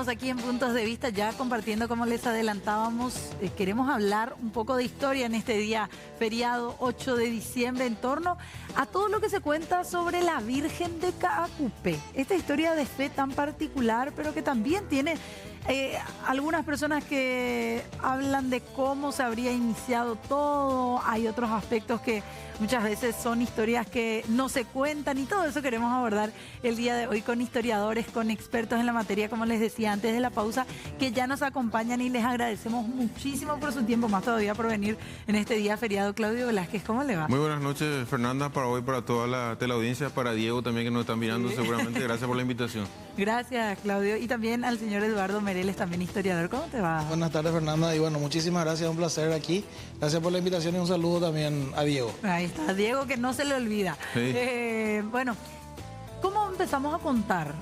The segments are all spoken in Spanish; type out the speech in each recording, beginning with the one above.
Seguimos aquí en Puntos de Vista, ya compartiendo, como les adelantábamos, queremos hablar un poco de historia en este día feriado 8 de diciembre en torno a todo lo que se cuenta sobre la Virgen de Caacupé. Esta historia de fe tan particular, pero que también tiene algunas personas que hablan de cómo se habría iniciado todo. Hay otros aspectos que muchas veces son historias que no se cuentan, y todo eso queremos abordar el día de hoy con historiadores, con expertos en la materia, como les decía antes de la pausa, que ya nos acompañan, y les agradecemos muchísimo por su tiempo, más todavía por venir en este día feriado. Claudio Velázquez, ¿cómo le va? Muy buenas noches, Fernanda, para hoy, para toda la teleaudiencia, para Diego también, que nos están mirando seguramente. Gracias por la invitación. Gracias, Claudio, y también al señor Eduardo Mereles, también historiador. ¿Cómo te va? Buenas tardes, Fernanda, y bueno, muchísimas gracias, un placer aquí. Gracias por la invitación y un saludo también a Diego. Ahí está, Diego, que no se le olvida. Sí. Bueno, ¿cómo empezamos a contar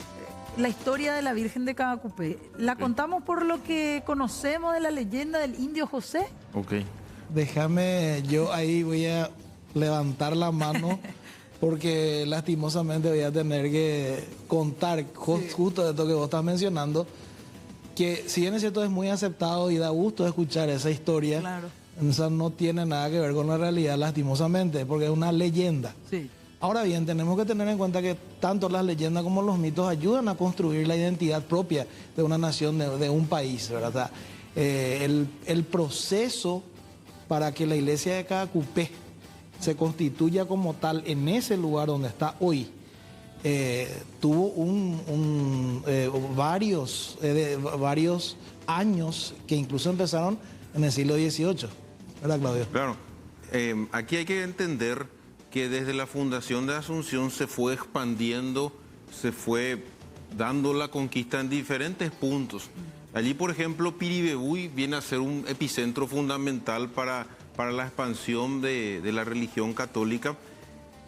la historia de la Virgen de Caacupé? ¿La contamos por lo que conocemos de la leyenda del indio José? Ok. Déjame, yo ahí voy a levantar la mano porque lastimosamente voy a tener que contar justo de esto que vos estás mencionando, que si bien es cierto es muy aceptado y da gusto escuchar esa historia, Claro. esa no tiene nada que ver con la realidad, lastimosamente, porque es una leyenda. Sí. Ahora bien, tenemos que tener en cuenta que tanto las leyendas como los mitos ayudan a construir la identidad propia de una nación, de un país, ¿verdad? El proceso para que la iglesia de Caacupé se constituya como tal en ese lugar donde está hoy, tuvo varios años que incluso empezaron en el siglo XVIII, ¿verdad, Claudio? Claro. Aquí hay que entender que desde la fundación de Asunción se fue expandiendo, se fue dando la conquista en diferentes puntos. Allí, por ejemplo, Piribebuy viene a ser un epicentro fundamental para la expansión de la religión católica,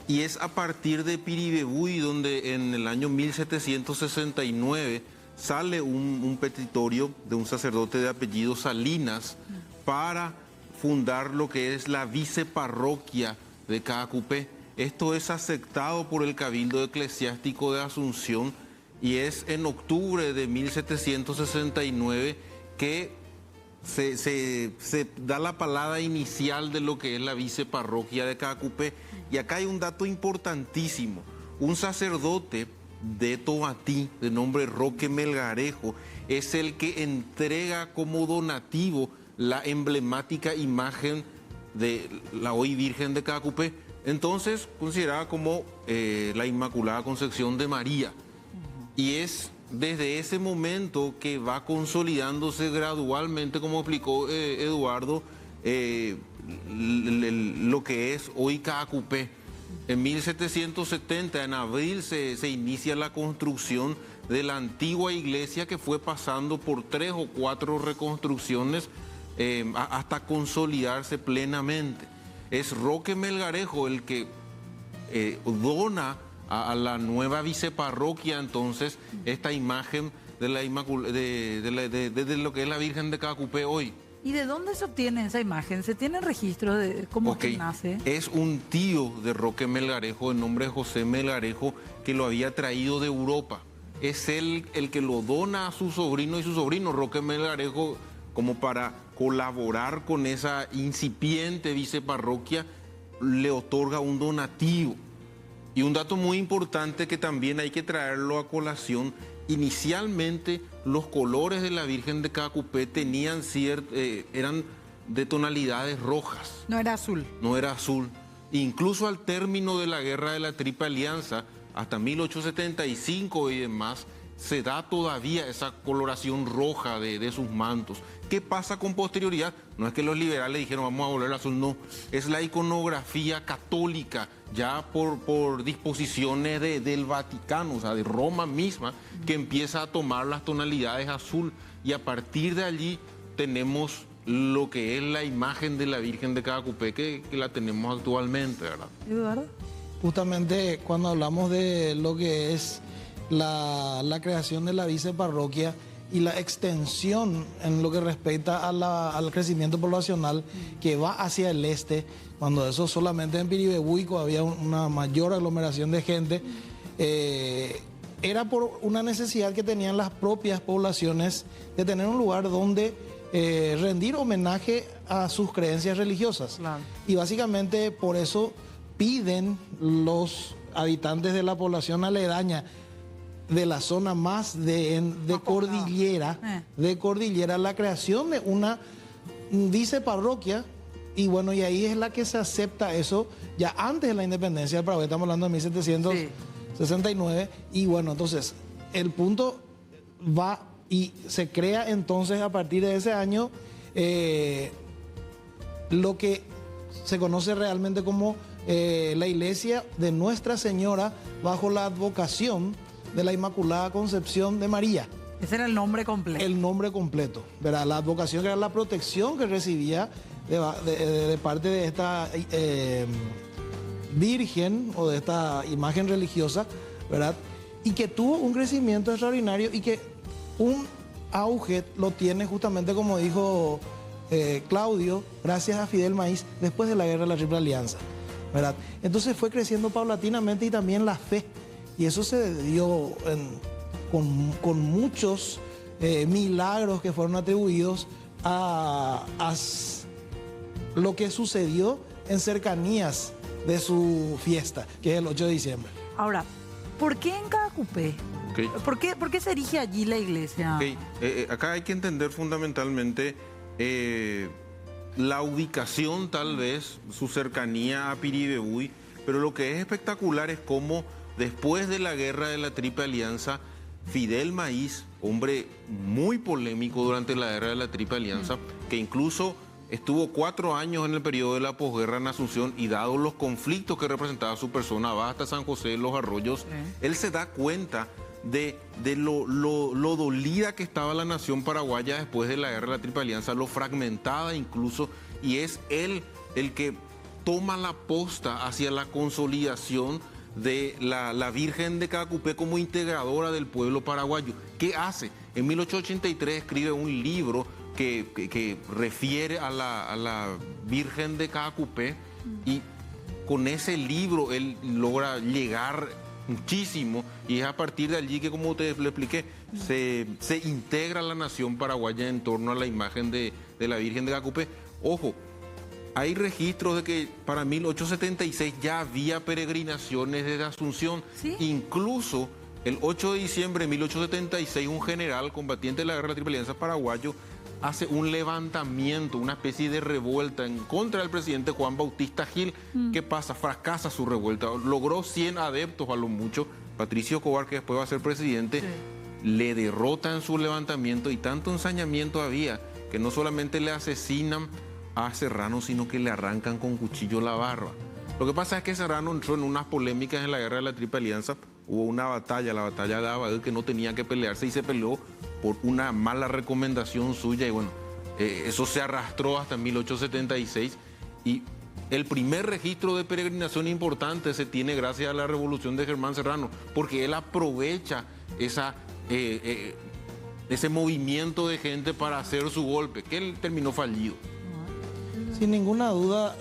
y es a partir de Piribebuy donde en el año 1769 sale un petitorio de un sacerdote de apellido Salinas para fundar lo que es la viceparroquia de Caacupé. Esto es aceptado por el Cabildo Eclesiástico de Asunción, y es en octubre de 1769 que se da la palabra inicial de lo que es la viceparroquia de Caacupé. Y acá hay un dato importantísimo. Un sacerdote de Tomatí, de nombre Roque Melgarejo, es el que entrega como donativo la emblemática imagen de la hoy Virgen de Caacupé, entonces considerada como la Inmaculada Concepción de María. Y es desde ese momento que va consolidándose gradualmente, como explicó Eduardo, lo que es hoy Caacupé. En 1770, en abril, se inicia la construcción de la antigua iglesia, que fue pasando por 3 o 4 reconstrucciones hasta consolidarse plenamente. Es Roque Melgarejo el que dona a la nueva viceparroquia entonces esta imagen de lo que es la Virgen de Caacupé hoy. ¿Y de dónde se obtiene esa imagen? ¿Se tiene registro de cómo que nace? Es un tío de Roque Melgarejo, de nombre José Melgarejo, que lo había traído de Europa. Es él el que lo dona a su sobrino, y su sobrino Roque Melgarejo, como para colaborar con esa incipiente viceparroquia, le otorga un donativo. Y un dato muy importante que también hay que traerlo a colación: inicialmente los colores de la Virgen de Caacupé eran de tonalidades rojas. No era azul. No era azul. Incluso al término de la Guerra de la Triple Alianza, hasta 1875 y demás, se da todavía esa coloración roja de sus mantos. ¿Qué pasa con posterioridad? No es que los liberales dijeron vamos a volver al azul, no. Es la iconografía católica, ya por disposiciones del Vaticano, o sea, de Roma misma, que empieza a tomar las tonalidades azul, y a partir de allí tenemos lo que es la imagen de la Virgen de Caacupé, que la tenemos actualmente, ¿verdad? Eduardo. Justamente cuando hablamos de lo que es la creación de la viceparroquia y la extensión en lo que respecta al crecimiento poblacional que va hacia el este, cuando eso solamente en Piribebuy había una mayor aglomeración de gente, era por una necesidad que tenían las propias poblaciones de tener un lugar donde rendir homenaje a sus creencias religiosas. Claro. Y básicamente por eso piden los habitantes de la población aledaña de la zona más de cordillera, la creación de una viceparroquia. Y bueno, y ahí es la que se acepta eso ya antes de la independencia del Paraguay, estamos hablando de 1769. Y bueno, entonces el punto va y se crea entonces a partir de ese año lo que se conoce realmente como la iglesia de Nuestra Señora bajo la advocación de la Inmaculada Concepción de María. Ese era el nombre completo. El nombre completo, ¿verdad? La advocación que era la protección que recibía de parte de esta virgen o de esta imagen religiosa, ¿verdad? Y que tuvo un crecimiento extraordinario y que un auge lo tiene justamente, como dijo Claudio, gracias a Fidel Maíz, después de la Guerra de la Triple Alianza, ¿verdad? Entonces fue creciendo paulatinamente y también la fe. Y eso se dio con muchos milagros que fueron atribuidos a lo que sucedió en cercanías de su fiesta, que es el 8 de diciembre. Ahora, ¿por qué en Caacupé? Okay. ¿Por qué se erige allí la iglesia? Okay. Acá hay que entender fundamentalmente la ubicación, tal vez, su cercanía a Piribebuy, pero lo que es espectacular es cómo después de la Guerra de la Triple Alianza, Fidel Maíz, hombre muy polémico durante la Guerra de la Triple Alianza, que incluso estuvo 4 años en el periodo de la posguerra en Asunción, y dado los conflictos que representaba su persona, va hasta San José de los Arroyos, él se da cuenta de lo dolida que estaba la nación paraguaya después de la Guerra de la Triple Alianza, lo fragmentada incluso, y es él el que toma la posta hacia la consolidación de la Virgen de Caacupé como integradora del pueblo paraguayo. ¿Qué hace? En 1883 escribe un libro que refiere a la Virgen de Caacupé, y con ese libro él logra llegar muchísimo, y es a partir de allí que, como ustedes le expliqué, se integra la nación paraguaya en torno a la imagen de la Virgen de Caacupé. Ojo, hay registros de que para 1876 ya había peregrinaciones desde Asunción. ¿Sí? Incluso el 8 de diciembre de 1876 un general combatiente de la Guerra de la Triple Alianza paraguayo hace un levantamiento, una especie de revuelta en contra del presidente Juan Bautista Gil. ¿Qué pasa? Fracasa su revuelta. Logró 100 adeptos a lo mucho. Patricio Cobar, que después va a ser presidente, le derrota en su levantamiento, y tanto ensañamiento había que no solamente le asesinan a Serrano, sino que le arrancan con cuchillo la barba. Lo que pasa es que Serrano entró en unas polémicas en la Guerra de la Triple Alianza. Hubo una batalla, la batalla de Abadel, que no tenía que pelearse, y se peleó por una mala recomendación suya, y bueno, eso se arrastró hasta 1876, y el primer registro de peregrinación importante se tiene gracias a la revolución de Germán Serrano, porque él aprovecha ese movimiento de gente para hacer su golpe, que él terminó fallido. Sin ninguna duda,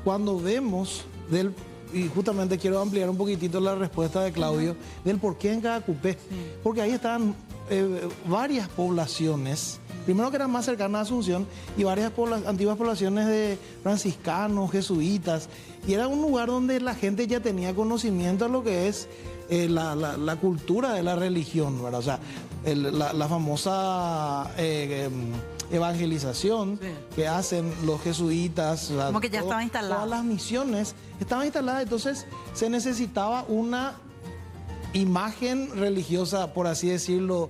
cuando vemos y justamente quiero ampliar un poquitito la respuesta de Claudio, del por qué en Caacupé, porque ahí estaban varias poblaciones, primero que eran más cercanas a Asunción, y varias antiguas poblaciones de franciscanos, jesuitas, y era un lugar donde la gente ya tenía conocimiento de lo que es la cultura de la religión, ¿verdad? O sea, la famosa evangelización que hacen los jesuitas. Como que ya estaba instalada. Todas las misiones estaban instaladas, entonces se necesitaba una imagen religiosa, por así decirlo,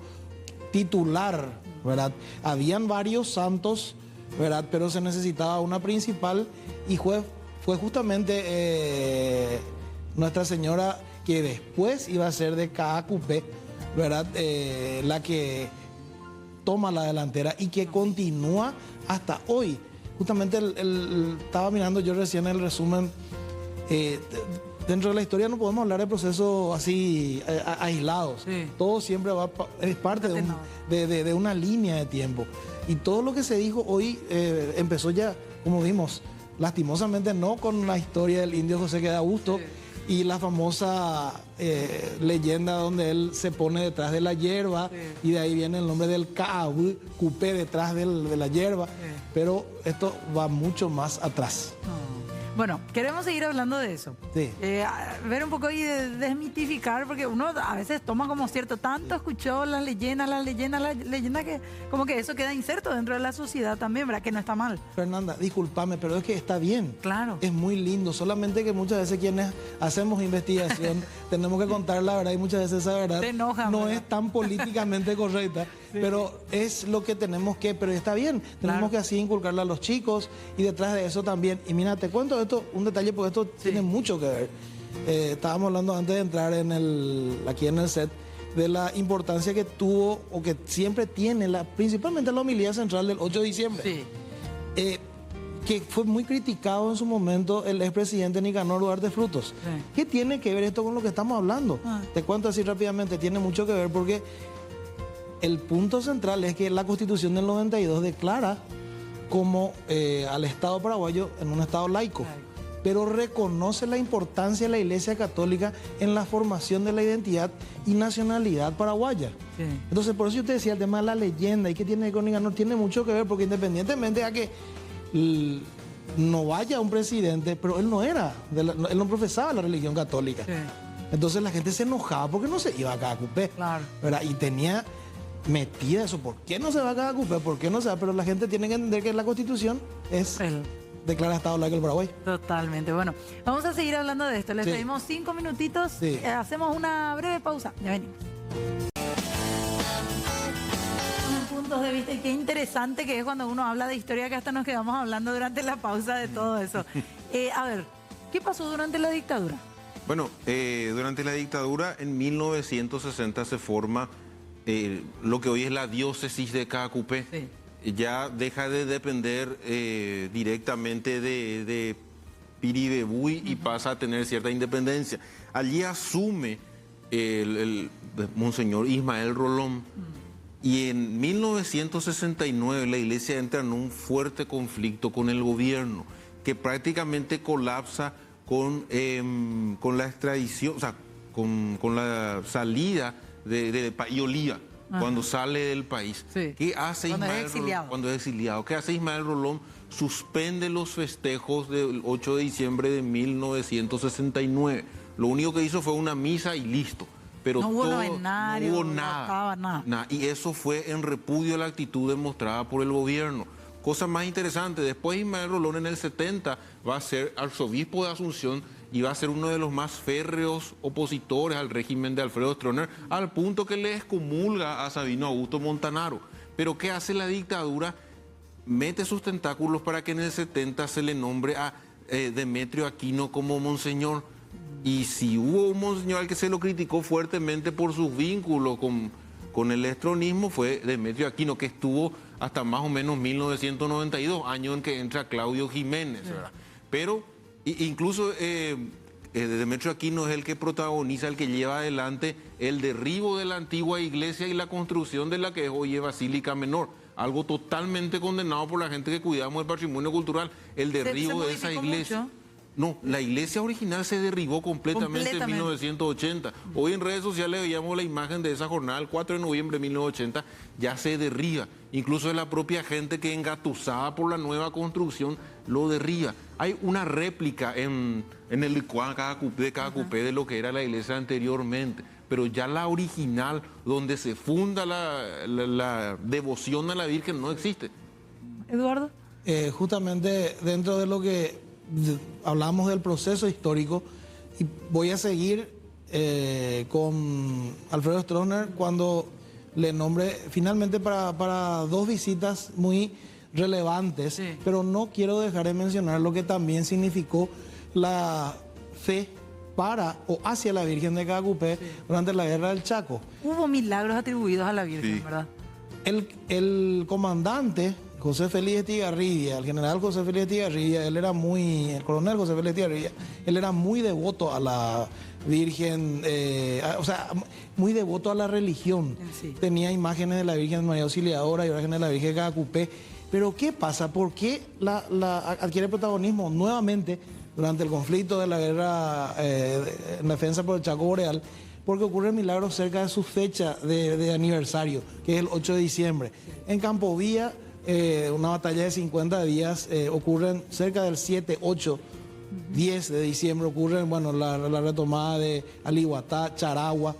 titular, ¿verdad? Habían varios santos, ¿verdad? Pero se necesitaba una principal, y fue justamente Nuestra Señora, que después iba a ser de Caacupé, ¿verdad? La que toma la delantera y que continúa hasta hoy. Justamente estaba mirando yo recién el resumen. Dentro de la historia no podemos hablar de procesos así aislados. Todo siempre es parte de una línea de tiempo. Y todo lo que se dijo hoy empezó ya, como vimos, lastimosamente no con la historia del indio José Queda Augusto, Y la famosa leyenda donde él se pone detrás de la hierba, y de ahí viene el nombre del Kaabu, cupé detrás de la hierba, pero esto va mucho más atrás. Bueno, queremos seguir hablando de eso. Sí. Ver un poco y desmitificar, porque uno a veces toma como cierto, tanto escuchó las leyendas, que como que eso queda inserto dentro de la sociedad también, ¿verdad? Que no está mal. Fernanda, discúlpame, pero es que está bien. Claro. Es muy lindo, solamente que muchas veces quienes hacemos investigación tenemos que contar la verdad, y muchas veces esa verdad no es tan políticamente correcta, pero es lo que tenemos que, pero está bien, tenemos que así inculcarle a los chicos, y detrás de eso también. Y mira, te cuento esto, un detalle, porque esto tiene mucho que ver. Estábamos hablando antes de entrar aquí en el set, de la importancia que tuvo, o que siempre tiene, principalmente la homilía central del 8 de diciembre. Que fue muy criticado en su momento el expresidente Nicanor Duarte Frutos. ¿Qué tiene que ver esto con lo que estamos hablando? Te cuento así rápidamente, tiene mucho que ver, porque el punto central es que la Constitución del 92 declara como al Estado paraguayo en un Estado laico, pero reconoce la importancia de la Iglesia Católica en la formación de la identidad y nacionalidad paraguaya. Entonces, por eso yo te decía, el tema de la leyenda y qué tiene que ver con Nicanor, tiene mucho que ver, porque independientemente de que no vaya un presidente, pero él no profesaba la religión católica. Entonces la gente se enojaba porque no se iba a cada cupé, ¿verdad? Y tenía metida eso, ¿por qué no se va a cada cupé? ¿Por qué no se va? Pero la gente tiene que entender que la Constitución declara Estado laico el Paraguay. Totalmente. Bueno, vamos a seguir hablando de esto. Les pedimos 5 minutitos, hacemos una breve pausa, ya venimos. Puntos de vista, y qué interesante que es cuando uno habla de historia, que hasta nos quedamos hablando durante la pausa de todo eso. A ver, ¿qué pasó durante la dictadura? Bueno, durante la dictadura en 1960 se forma lo que hoy es la diócesis de Caacupé. Ya deja de depender directamente de Piribebuy y pasa a tener cierta independencia. Allí asume el Monseñor Ismael Rolón. Y en 1969 la iglesia entra en un fuerte conflicto con el gobierno, que prácticamente colapsa con la extradición, o sea, con la salida de Paiolía, cuando sale del país. ¿Qué hace Ismael Rolón? Cuando es exiliado. ¿Qué hace Ismael Rolón? Suspende los festejos del 8 de diciembre de 1969. Lo único que hizo fue una misa y listo. Pero no hubo novenario, no hubo nada. Y eso fue en repudio a la actitud demostrada por el gobierno. Cosa más interesante, después Ismael Rolón en el 70 va a ser arzobispo de Asunción y va a ser uno de los más férreos opositores al régimen de Alfredo Stroessner, al punto que le excomulga a Sabino Augusto Montanaro. Pero ¿qué hace la dictadura? Mete sus tentáculos para que en el 70 se le nombre a Demetrio Aquino como monseñor. Y si hubo un monseñor al que se lo criticó fuertemente por sus vínculos con el estronismo, fue Demetrio Aquino, que estuvo hasta más o menos 1992, año en que entra Claudio Jiménez, ¿verdad? Pero incluso Demetrio Aquino es el que protagoniza, el que lleva adelante el derribo de la antigua iglesia y la construcción de la que hoy es Basílica Menor. Algo totalmente condenado por la gente que cuidamos del patrimonio cultural, el derribo de esa iglesia. Mucho. No, la iglesia original se derribó completamente en 1980. Hoy en redes sociales veíamos la imagen de esa jornada, el 4 de noviembre de 1980, ya se derriba. Incluso es la propia gente que, engatusada por la nueva construcción, lo derriba. Hay una réplica en el licuán de Caacupé de lo que era la iglesia anteriormente, pero ya la original, donde se funda la devoción a la Virgen, no existe. Eduardo. Justamente dentro de lo que hablamos del proceso histórico, y voy a seguir con Alfredo Stroessner cuando le nombre finalmente para 2 visitas muy relevantes, pero no quiero dejar de mencionar lo que también significó la fe para o hacia la Virgen de Caacupé durante la Guerra del Chaco. Hubo milagros atribuidos a la Virgen, ¿verdad? El comandante José Félix Estigarribia, el general José Félix Estigarribia, el coronel José Félix Estigarribia, él era muy devoto a la Virgen, o sea, muy devoto a la religión. Tenía imágenes de la Virgen María Auxiliadora y imágenes de la Virgen de Caacupé. Pero ¿qué pasa? ¿Por qué adquiere protagonismo nuevamente durante el conflicto de la guerra en defensa por el Chaco Boreal, porque ocurre el milagro cerca de su fecha de aniversario, que es el 8 de diciembre. En Campo Vía, una batalla de 50 días, ocurren cerca del 7, 8, 10 de diciembre, ocurren, bueno, la retomada de Alihuatá, Charagua.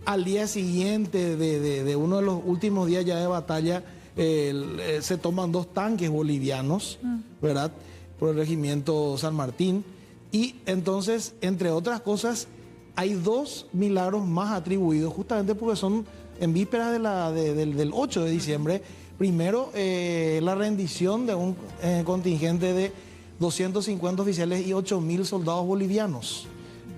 Al día siguiente de uno de los últimos días ya de batalla, se toman 2 tanques bolivianos, ¿verdad?, por el regimiento San Martín. Y entonces, entre otras cosas, hay 2 milagros más atribuidos, justamente porque son en vísperas del 8 de diciembre. Primero, la rendición de un contingente de 250 oficiales y 8.000 soldados bolivianos.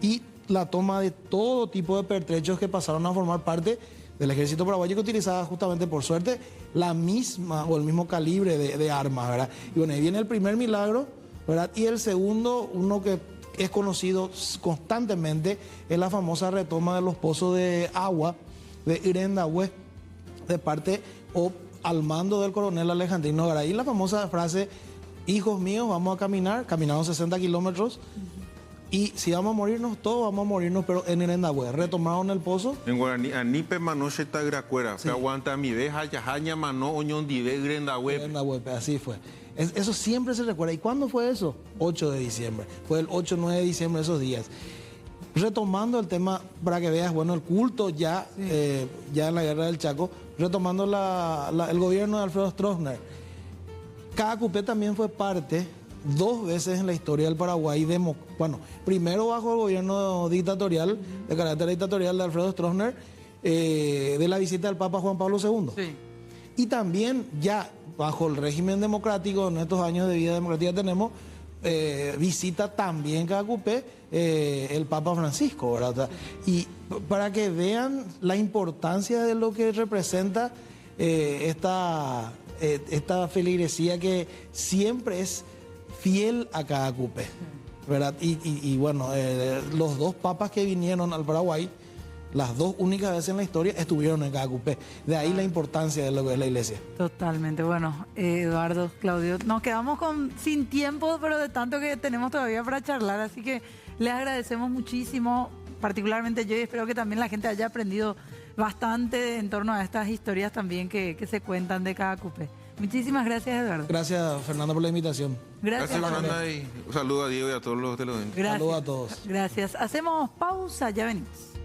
Y la toma de todo tipo de pertrechos que pasaron a formar parte del ejército paraguayo, que utilizaba justamente, por suerte, la misma o el mismo calibre de armas, ¿verdad? Y bueno, ahí viene el primer milagro, ¿verdad? Y el segundo, uno que es conocido constantemente, es la famosa retoma de los pozos de agua de Irendahue, de parte o al mando del coronel Alejandrino Garay. Y la famosa frase: hijos míos, vamos a caminar, caminamos 60 kilómetros, y si vamos a morirnos, todos vamos a morirnos, pero en Irendahue. Retomaron el pozo. En guaraní, anipe manoche tagracuera, que aguanta mi vez, hayajaña mano, oñondive, Irendahue. Irendahue, así fue. Eso siempre se recuerda. ¿Y cuándo fue eso? 8 de diciembre. Fue el 8, 9 de diciembre, esos días. Retomando el tema, para que veas, bueno, el culto ya, ya en la guerra del Chaco, retomando el gobierno de Alfredo Stroessner. Caacupé también fue parte 2 veces en la historia del Paraguay, bueno, primero bajo el gobierno dictatorial, de carácter dictatorial de Alfredo Stroessner, de la visita del Papa Juan Pablo II. Sí. Y también ya bajo el régimen democrático, en estos años de vida democrática tenemos, visita también Caacupé el Papa Francisco, ¿verdad? Y para que vean la importancia de lo que representa esta feligresía, que siempre es fiel a Caacupé, ¿verdad? Y bueno, los 2 papas que vinieron al Paraguay, las 2 únicas veces en la historia, estuvieron en Caacupé. De ahí la importancia de lo que es la iglesia. Totalmente. Bueno, Eduardo, Claudio, nos quedamos sin tiempo, pero de tanto que tenemos todavía para charlar, así que les agradecemos muchísimo, particularmente yo, y espero que también la gente haya aprendido bastante en torno a estas historias también que se cuentan de Caacupé. Muchísimas gracias, Eduardo. Gracias, Fernanda, por la invitación. Gracias, Fernanda, y un saludo a Diego y a todos los televidentes. Gracias. Saludos a todos. Gracias. Hacemos pausa, ya venimos.